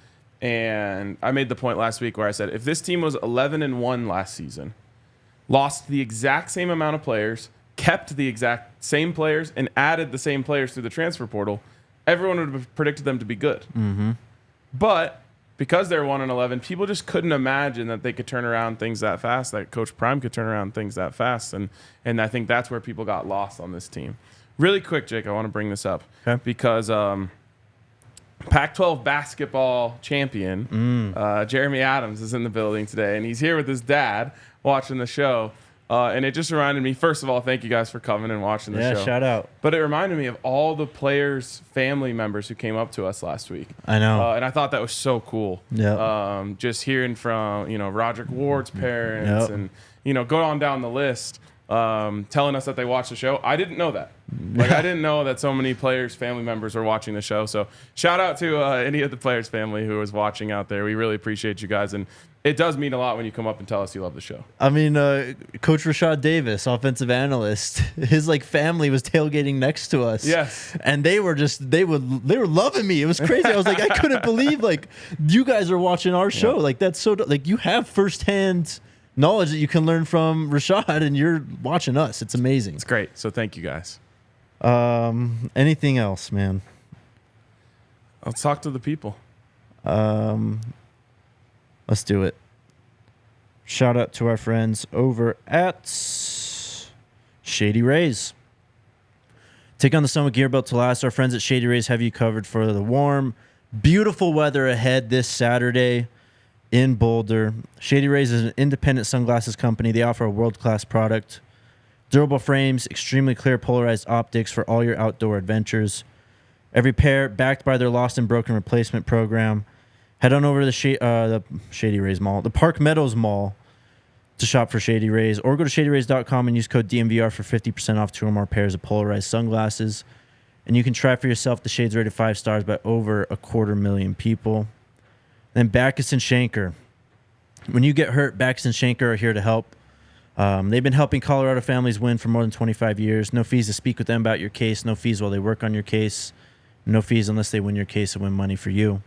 And I made the point last week where I said, if this team was 11-1 last season, lost the exact same amount of players, kept the exact same players, and added the same players through the transfer portal, everyone would have predicted them to be good. Mm-hmm. But because they're 1-11, people just couldn't imagine that they could turn around things that fast, that Coach Prime could turn around things that fast. And I think that's where people got lost on this team. Really quick, Jake, I want to bring this up because Pac-12 basketball champion Jeremy Adams is in the building today, and he's here with his dad watching the show. And it just reminded me, first of all, thank you guys for coming and watching the show. Yeah, shout out. But it reminded me of all the players' family members who came up to us last week. I know. And I thought that was so cool. Yeah. Just hearing from, Roderick Ward's parents and, go on down the list, telling us that they watched the show. I didn't know that. I didn't know that so many players' family members were watching the show. So shout out to any of the players' family who was watching out there. We really appreciate you guys. And it does mean a lot when you come up and tell us you love the show. I mean, Coach Rashad Davis, offensive analyst, his family was tailgating next to us. Yes. And they were loving me. It was crazy. I was like, I couldn't believe you guys are watching our show. Yeah. That's so you have firsthand knowledge that you can learn from Rashad, and you're watching us. It's amazing. It's great. So thank you guys. Anything else, man? Let's talk to the people. Let's do it. Shout out to our friends over at Shady Rays. Take on the sun with gear built to last. Our friends at Shady Rays have you covered for the warm, beautiful weather ahead this Saturday in Boulder. Shady Rays is an independent sunglasses company. They offer a world-class product. Durable frames, extremely clear polarized optics for all your outdoor adventures. Every pair backed by their lost and broken replacement program. Head on over to the Shady Rays Mall, the Park Meadows Mall, to shop for Shady Rays, or go to shadyrays.com and use code DNVR for 50% off 2 or more pairs of polarized sunglasses. And you can try for yourself the shades rated 5 stars by over 250,000 people. Then Backus and Shanker. When you get hurt, Backus and Shanker are here to help. They've been helping Colorado families win for more than 25 years. No fees to speak with them about your case. No fees while they work on your case. No fees unless they win your case and win money for you.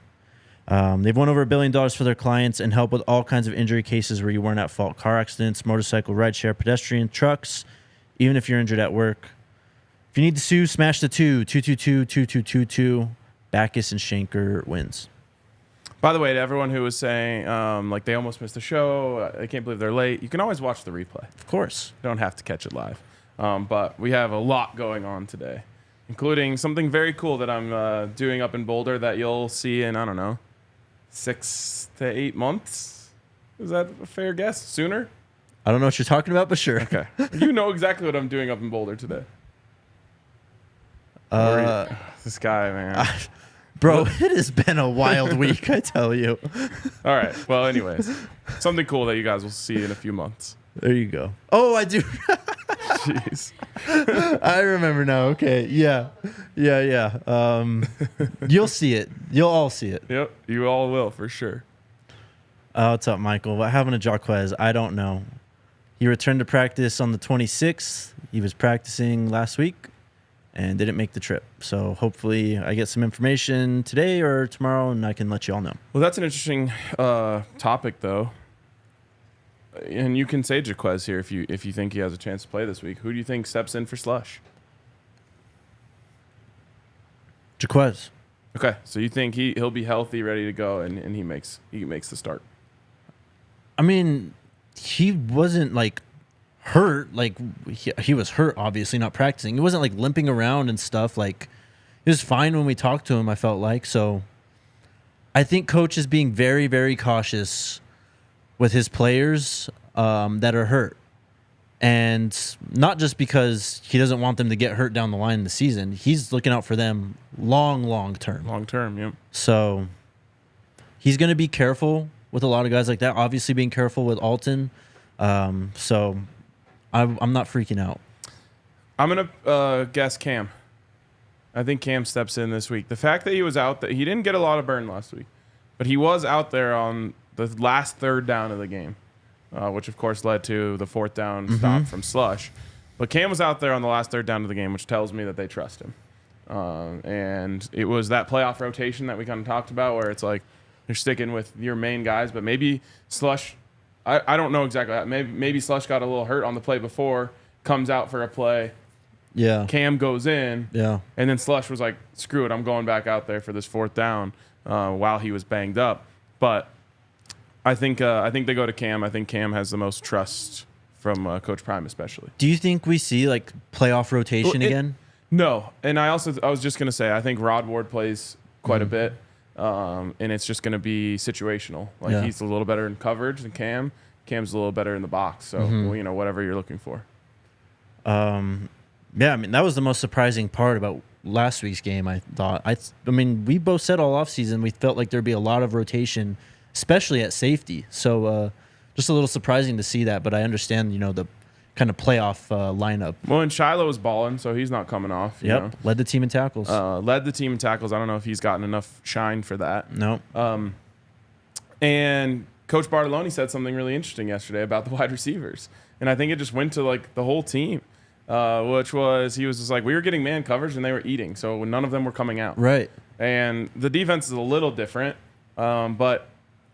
They've won over $1 billion for their clients and help with all kinds of injury cases where you weren't at fault. Car accidents, motorcycle, rideshare, pedestrian, trucks, even if you're injured at work. If you need to sue, smash the 222-2222. Backus and Shanker wins. By the way, to everyone who was saying, they almost missed the show, I can't believe they're late, you can always watch the replay. Of course. You don't have to catch it live. But we have a lot going on today, including something very cool that I'm doing up in Boulder that you'll see in, 6 to 8 months. Is that a fair guess? Sooner? I don't know what you're talking about, but sure. Okay. You know exactly what I'm doing up in Boulder today. This guy, man. Bro, it has been a wild week, I tell you. All right. Well, anyways, something cool that you guys will see in a few months. There you go. Oh, I do. Jeez. I remember now. Okay. Yeah. You'll see it. You'll all see it. Yep. You all will, for sure. What's up, Michael? What happened to Jahquez? I don't know. He returned to practice on the 26th. He was practicing last week and didn't make the trip. So hopefully I get some information today or tomorrow and I can let you all know. Well, that's an interesting topic, though. And you can say Jahquez here if you think he has a chance to play this week. Who do you think steps in for Slush? Jahquez. Okay, so you think he'll be healthy, ready to go, and he makes the start. I mean, he wasn't like hurt. Like he was hurt, obviously not practicing. He wasn't like limping around and stuff. Like he was fine when we talked to him, I felt like. So I think coach is being very, very cautious with his players that are hurt. And not just because he doesn't want them to get hurt down the line in the season. He's looking out for them long term. Long term, yep. So he's going to be careful with a lot of guys like that. Obviously being careful with Alton. So I'm not freaking out. I'm going to guess Cam. I think Cam steps in this week. The fact that he was out there, he didn't get a lot of burn last week, but he was out there on the last third down of the game. Which, of course, led to the fourth down stop from Slush. But Cam was out there on the last third down of the game, which tells me that they trust him. And it was that playoff rotation that we kind of talked about where it's like you're sticking with your main guys, but maybe Slush – I don't know exactly. Maybe Slush got a little hurt on the play before, comes out for a play. Yeah. Cam goes in. Yeah. And then Slush was like, screw it, I'm going back out there for this fourth down while he was banged up. But – I think they go to Cam. I think Cam has the most trust from Coach Prime, especially. Do you think we see like playoff rotation again? No, and I was just gonna say I think Rod Ward plays quite a bit, and it's just gonna be situational. Like he's a little better in coverage than Cam. Cam's a little better in the box. So whatever you're looking for. Yeah, I mean that was the most surprising part about last week's game. I thought. I mean we both said all offseason we felt like there'd be a lot of rotation, especially at safety. So just a little surprising to see that, but I understand, the kind of playoff lineup. Well, and Shiloh was balling, so he's not coming off. Yep, led the team in tackles. I don't know if he's gotten enough shine for that. No. And Coach Bartoloni said something really interesting yesterday about the wide receivers. And I think it just went to, like, the whole team, which was he was just like, we were getting man coverage and they were eating, so none of them were coming out. Right. And the defense is a little different, but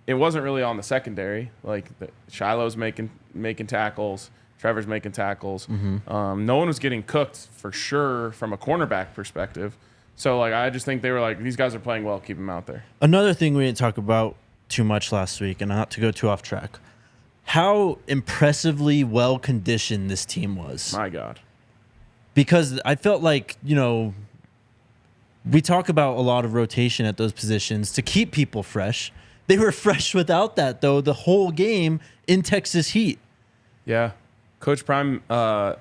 it wasn't really on the secondary. Like Shiloh's making tackles, Trevor's making tackles. No one was getting cooked for sure from a cornerback perspective. So like I just think they were like, these guys are playing well, keep them out there. Another thing we didn't talk about too much last week, and not to go too off track, how impressively well conditioned this team was. My God. Because I felt like, we talk about a lot of rotation at those positions to keep people fresh. They were fresh without that, though, the whole game in Texas heat. Yeah. Coach Prime, for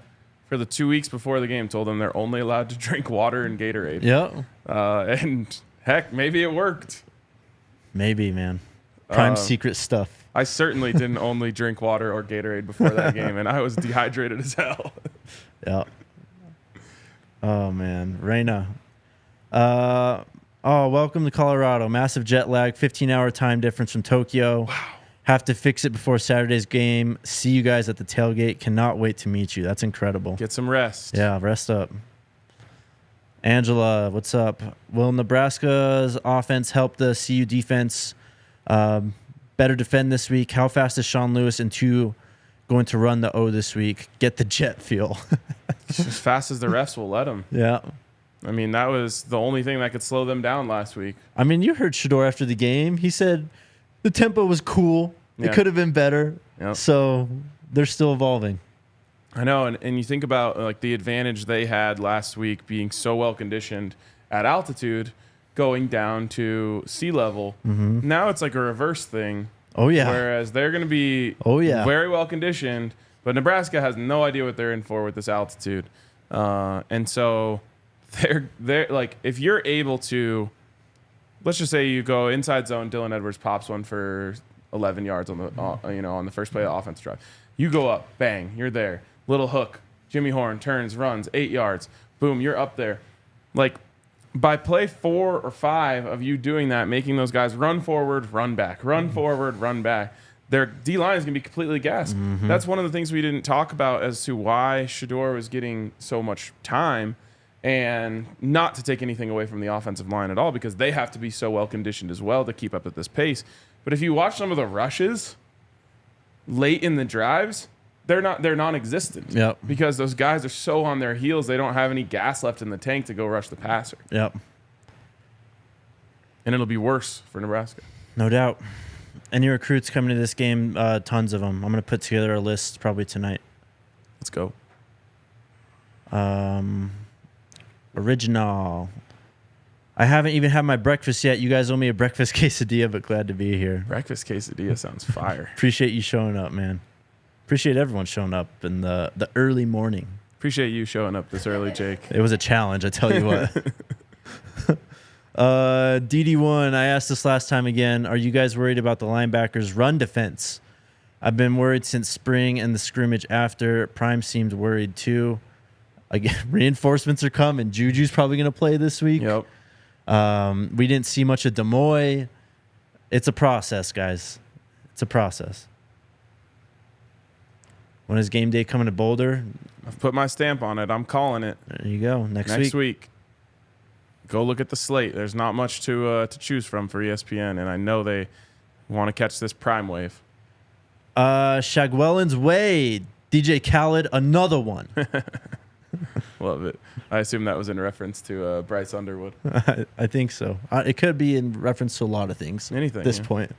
the 2 weeks before the game, told them they're only allowed to drink water and Gatorade. Yeah. And, heck, maybe it worked. Maybe, man. Prime secret stuff. I certainly didn't only drink water or Gatorade before that game, and I was dehydrated as hell. Yeah. Oh, man. Reyna. Welcome to Colorado. Massive jet lag, 15-hour time difference from Tokyo. Wow. Have to fix it before Saturday's game. See you guys at the tailgate. Cannot wait to meet you. That's incredible. Get some rest. Yeah, rest up. Angela, what's up? Will Nebraska's offense help the CU defense better defend this week? How fast is Sean Lewis and 2 going to run the O this week? Get the jet feel. As fast as the refs will let them. Yeah. I mean, that was the only thing that could slow them down last week. I mean, you heard Shedeur after the game. He said the tempo was cool. It could have been better. Yep. So they're still evolving. I know, and you think about like the advantage they had last week being so well conditioned at altitude, going down to sea level. Now it's like a reverse thing. Oh yeah. Whereas they're going to be very well conditioned, but Nebraska has no idea what they're in for with this altitude, and so they're like if you're able to, let's just say you go inside zone, Dylan Edwards pops one for 11 yards on the on the first play of the offense drive. You go up, bang, you're there. Little hook, Jimmy Horn turns, runs 8 yards, boom, you're up there. Like by play 4 or 5 of you doing that, making those guys run forward, run back, run forward, run back, their D line is gonna be completely gassed. That's one of the things we didn't talk about as to why Shedeur was getting so much time. And not to take anything away from the offensive line at all, because they have to be so well conditioned as well to keep up at this pace. But if you watch some of the rushes late in the drives, they're non-existent. Yep. Because those guys are so on their heels, they don't have any gas left in the tank to go rush the passer. Yep. And it'll be worse for Nebraska. No doubt. Any recruits coming to this game? Tons of them. I'm going to put together a list probably tonight. Let's go. Original. I haven't even had my breakfast yet. You guys owe me a breakfast quesadilla, but glad to be here. Breakfast quesadilla sounds fire. Appreciate you showing up, man. Appreciate everyone showing up in the early morning. Appreciate you showing up this early, Jake. It was a challenge, I tell you what. DD1, I asked this last time again. Are you guys worried about the linebackers' run defense? I've been worried since spring and the scrimmage after. Prime seemed worried too. Again, reinforcements are coming. Juju's probably going to play this week. Yep. We didn't see much of Demoy. It's a process, guys. It's a process. When is game day coming to Boulder? I've put my stamp on it. I'm calling it. There you go. Next week. Go look at the slate. There's not much to choose from for ESPN, and I know they want to catch this prime wave. Shagwellin's Way. DJ Khaled, another one. Love it. I assume that was in reference to Bryce Underwood. I think so. It could be in reference to a lot of things. Anything. At this point.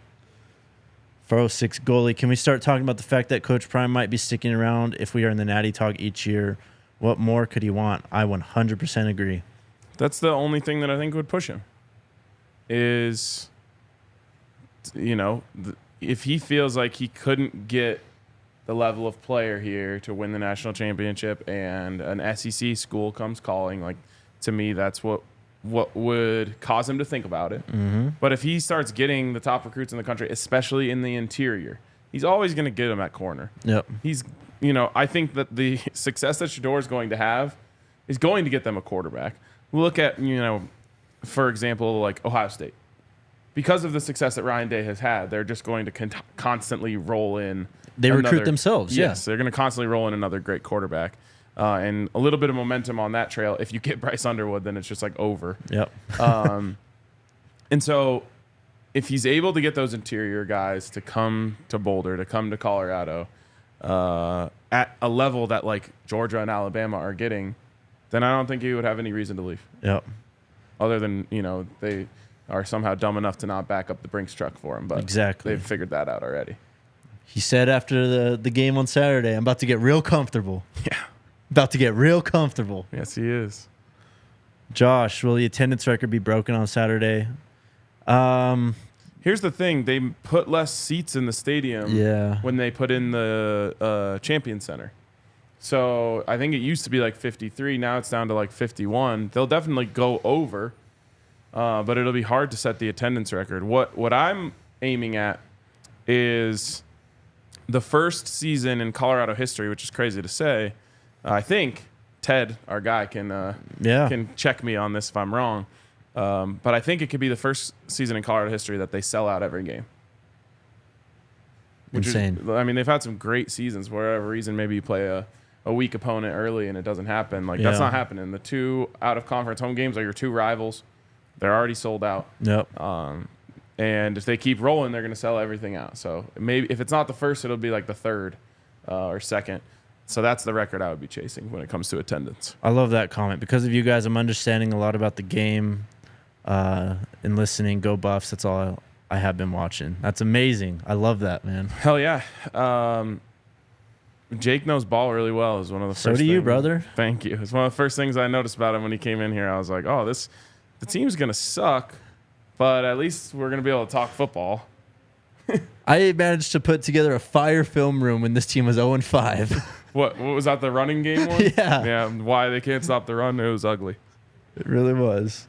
406 goalie. Can we start talking about the fact that Coach Prime might be sticking around if we are in the Natty Talk each year? What more could he want? I 100% agree. That's the only thing that I think would push him is, if he feels like he couldn't get the level of player here to win the national championship and an SEC school comes calling, like, to me, that's what would cause him to think about it. Mm-hmm. But if he starts getting the top recruits in the country, especially in the interior, he's always going to get them at corner. Yep. I think that the success that Shedeur is going to have is going to get them a quarterback. Look at, for example, like Ohio State. Because of the success that Ryan Day has had, they're just going to constantly roll in. They recruit themselves, yes, they're going to constantly roll in another great quarterback. And a little bit of momentum on that trail. If you get Bryce Underwood, then it's just like over. Yep. And so if he's able to get those interior guys to come to Boulder, to come to Colorado, at a level that like Georgia and Alabama are getting, then I don't think he would have any reason to leave. Yep. Other than, they are somehow dumb enough to not back up the Brinks truck for him. But exactly. They've figured that out already. He said after the game on Saturday, I'm about to get real comfortable. Yeah. About to get real comfortable. Yes, he is. Josh, will the attendance record be broken on Saturday? Here's the thing. They put less seats in the stadium when they put in the Champion Center. So I think it used to be like 53. Now it's down to like 51. They'll definitely go over, but it'll be hard to set the attendance record. What I'm aiming at is the first season in Colorado history, which is crazy to say. I think Ted, our guy, can check me on this if I'm wrong. But I think it could be the first season in Colorado history that they sell out every game. Insane. They've had some great seasons. For whatever reason, maybe you play a weak opponent early and it doesn't happen. That's not happening. The 2 out-of-conference home games are your 2 rivals. They're already sold out. Yep. And if they keep rolling, they're going to sell everything out. So maybe if it's not the first, it'll be like the 3rd or 2nd. So that's the record I would be chasing when it comes to attendance. I love that comment. Because of you guys, I'm understanding a lot about the game and listening. Go Buffs. That's all I have been watching. That's amazing. I love that, man. Hell yeah. Jake knows ball really well. Is one of the first So do you, brother. Thank you. It's one of the first things I noticed about him when he came in here. I was like, oh, the team's going to suck, but at least we're going to be able to talk football. I managed to put together a fire film room when this team was 0-5. What was that, the running game one? Yeah. Yeah, why they can't stop the run. It was ugly. It really was.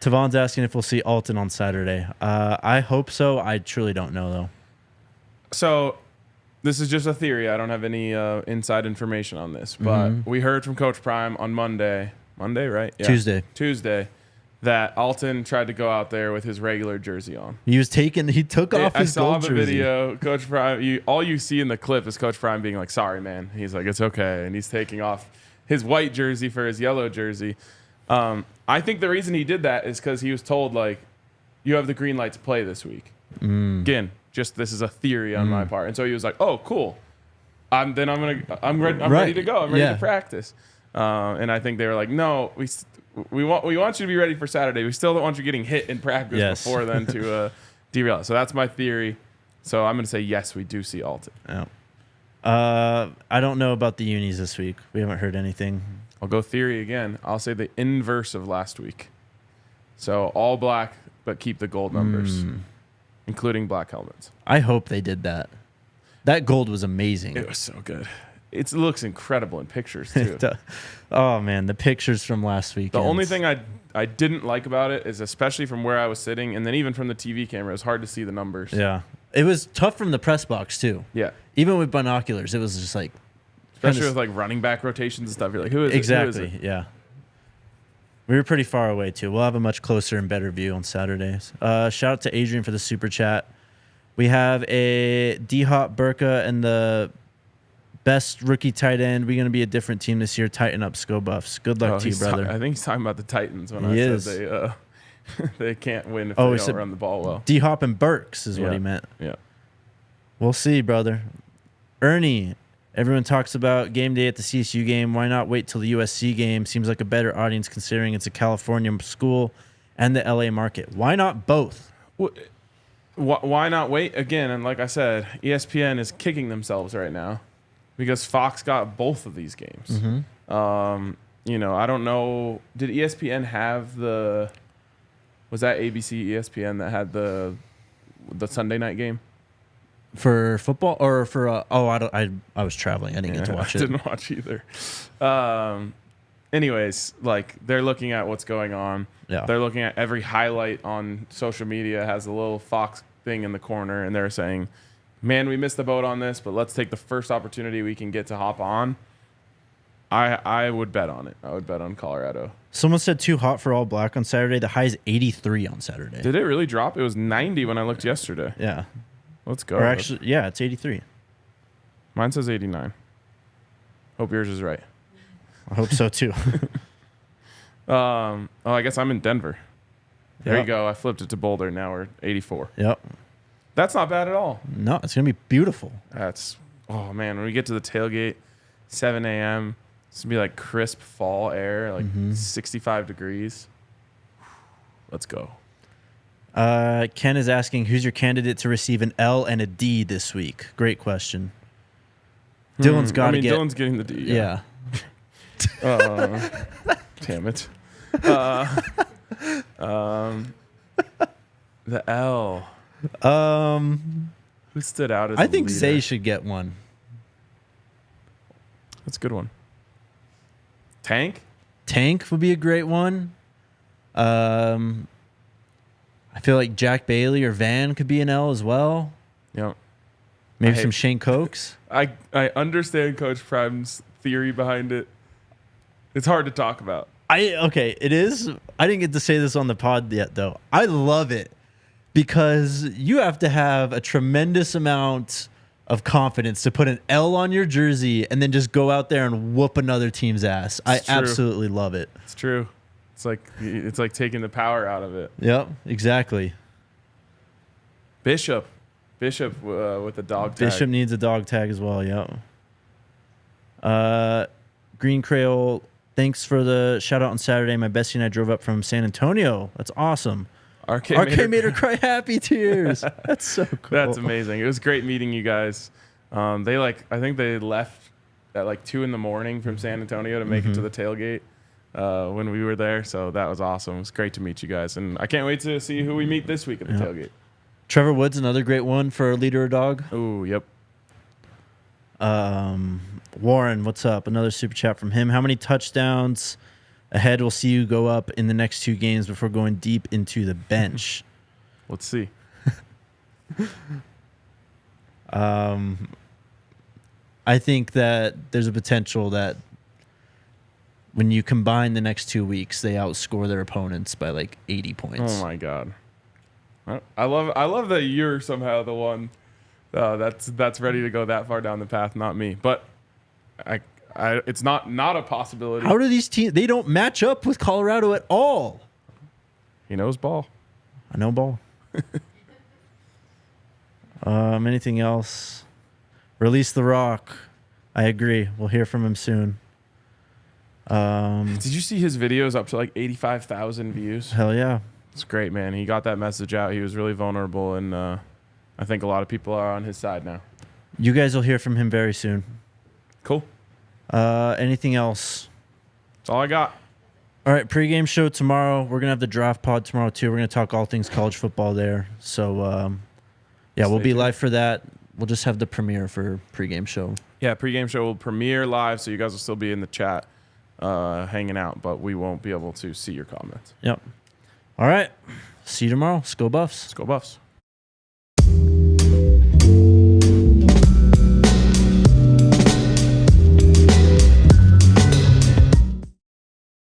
Tavon's asking if we'll see Alton on Saturday. I hope so. I truly don't know, though. So this is just a theory. I don't have any inside information on this. But we heard from Coach Prime on Monday. Monday, right? Yeah. Tuesday. That Alton tried to go out there with his regular jersey on. He took off his gold jersey. I saw the video. Coach Prime, all you see in the clip is Coach Prime being like, sorry, man. He's like, it's okay. And he's taking off his white jersey for his yellow jersey. I think the reason he did that is because he was told, like, you have the green light to play this week. Again, just this is a theory on my part. And so he was like, oh, cool. I'm ready to go. I'm ready to practice. And I think they were like, no, we want you to be ready for Saturday. We still don't want you getting hit in practice before then to Derail. So that's my theory. So I'm going to say yes, we do see Alton. Yeah. I don't know about the unis this week. We haven't heard anything. I'll go theory again. I'll say the inverse of last week. So all black, but keep the gold numbers, including black helmets. I hope they did that. That gold was amazing. It was so good. It looks incredible in pictures, too. Oh, man, the pictures from last week. The only thing I didn't like about it is, especially from where I was sitting, and then even from the TV camera, it was hard to see the numbers. Yeah. It was tough from the press box, too. Yeah. Even with binoculars, it was just like... Especially with like running back rotations and stuff. You're like, who is exactly, it? Who is it? Yeah. We were pretty far away, too. We'll have a much closer and better view on Saturdays. Shout out to Adrian for the super chat. We have a D-Hop Burka and the best rookie tight end. We're going to be a different team this year. Tighten up, Sco Buffs. Good luck to you, brother. I think he's talking about the Titans when said they can't win if they don't run the ball well. D-Hop and Burks is what he meant. Yeah. We'll see, brother. Ernie, everyone talks about game day at the CSU game. Why not wait till the USC game? Seems like a better audience considering it's a California school and the LA market. Why not both? Why not wait again? And like I said, ESPN is kicking themselves right now because Fox got both of these games. Mm-hmm. I don't know. Did ESPN have was that ABC ESPN that had the Sunday night game? For football or for I was traveling. I didn't get to watch it. I didn't watch either. Anyways, like they're looking at what's going on. Yeah. They're looking at every highlight on social media has a little Fox thing in the corner, and they're saying, "Man, we missed the boat on this, but let's take the first opportunity we can get to hop on." I would bet on it. I would bet on Colorado. Someone said too hot for all black on Saturday. The high is 83 on Saturday. Did it really drop? It was 90 when I looked yesterday. Yeah. Let's go. Or actually, yeah, it's 83. Mine says 89. Hope yours is right. I hope so too. I guess I'm in Denver. There you go. I flipped it to Boulder. Now we're 84. Yep. That's not bad at all. No, it's gonna be beautiful. Oh man, when we get to the tailgate, 7 a.m. It's gonna be like crisp fall air, like 65 degrees. Let's go. Ken is asking, who's your candidate to receive an L and a D this week? Great question. Dylan's got to get... Dylan's getting the D. Yeah. Damn it. The L. Who stood out as I think leader? Zay should get one. That's a good one. Tank would be a great one. I feel like Jack Bailey or Van could be an L as well. Yeah. Maybe some Shane Cokes. I understand Coach Prime's theory behind it. It's hard to talk about. It is. I didn't get to say this on the pod yet, though. I love it because you have to have a tremendous amount of confidence to put an L on your jersey and then just go out there and whoop another team's ass. I absolutely love it. It's true. It's like taking the power out of it. Yep, exactly. Bishop with a dog tag. Bishop needs a dog tag as well. Yep. Green Creole, thanks for the shout out on Saturday. My bestie and I drove up from San Antonio. That's awesome. RK made her cry happy tears. That's so cool. That's amazing. It was great meeting you guys. I think they left at 2 a.m. from San Antonio to make it to the tailgate when we were there. So that was awesome. It was great to meet you guys. And I can't wait to see who we meet this week at the tailgate. Trevor Woods, another great one for leader or dog. Oh, yep. Warren, what's up? Another super chat from him. How many touchdowns ahead will see you go up in the next 2 games before going deep into the bench? Let's see. I think that there's a potential that when you combine the next 2 weeks, they outscore their opponents by 80 points. Oh my God. I love that you're somehow the one that's ready to go that far down the path, not me. But it's not a possibility. How do these teams? They don't match up with Colorado at all. He knows ball. I know ball. Anything else? Release the Rock. I agree. We'll hear from him soon. Did you see his videos up to 85,000 views? Hell yeah. It's great, man. He got that message out. He was really vulnerable, and I think a lot of people are on his side now. You guys will hear from him very soon. Cool. Anything else? That's all I got. All right, pregame show tomorrow. We're going to have the draft pod tomorrow, too. We're going to talk all things college football there. So, we'll be live for that. We'll just have the premiere for pregame show. Yeah, pregame show will premiere live, so you guys will still be in the chat hanging out, but we won't be able to see your comments. Yep. All right. See you tomorrow. Let's go Buffs. Let's go Buffs.